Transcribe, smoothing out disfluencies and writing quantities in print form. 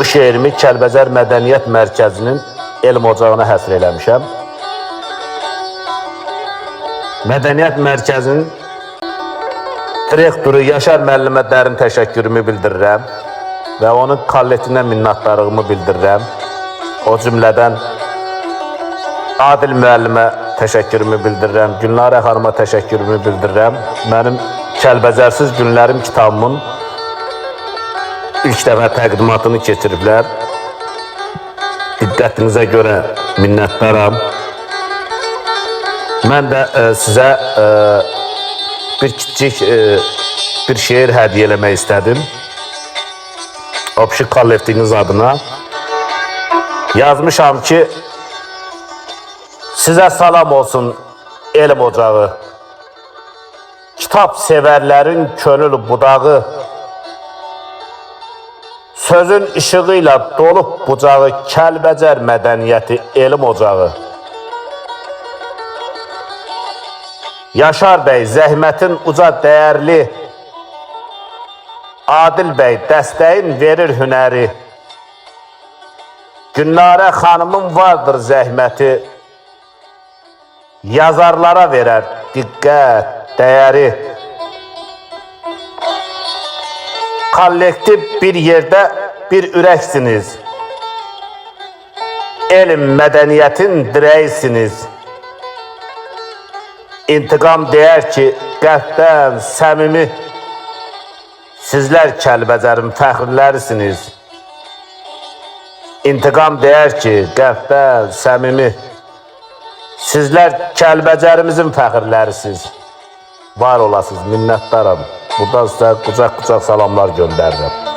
Bu şeirimi Kəlbəcər Mədəniyyət Mərkəzinin elm ocağına həsr eləmişəm. Mədəniyyət Mərkəzinin direktoru Yaşar müəllimə dərin təşəkkürümü bildirirəm və onun kollektivinə minnətdarlığımı bildirirəm. O cümlədən Adil müəllimə təşəkkürümü bildirirəm, Gülnarə xanıma təşəkkürümü bildirirəm. Mənim Kəlbəcərsiz Günlərim kitabımın ilk dəfə təqdimatını keçiriblər. Diqqətinizə görə minnətdaram. Mən də sizə bir kiçik bir şeir hədiyyə eləmək istədim. Obşi kollektiviniz adına. Yazmışam ki, sizə salam olsun elm ocağı. Kitab sevərlərin könül budağı. Sözün işığıyla dolub bucağı Kəlbəcər Mədəniyyəti elm ocağı. Yaşar bəy zəhmətin uca dəyərli, Adil bəy dəstəyin verir hünəri. Gülnarə xanımın vardır zəhməti, yazarlara verər diqqət, dəyəri. Kollektiv bir yerdə bir ürəksiniz, elm mədəniyyətin dirəksiniz. İntiqam deyər ki, qəlbdən səmimi, sizlər Kəlbəcərin fəxrlərisiniz. İntiqam deyər ki, qəlbdən səmimi, sizlər Kəlbəcərimizin fəxrlərisiniz. Var olasınız, minnətdaram. Buradan sizə qucaq-qucaq salamlar göndərirəm.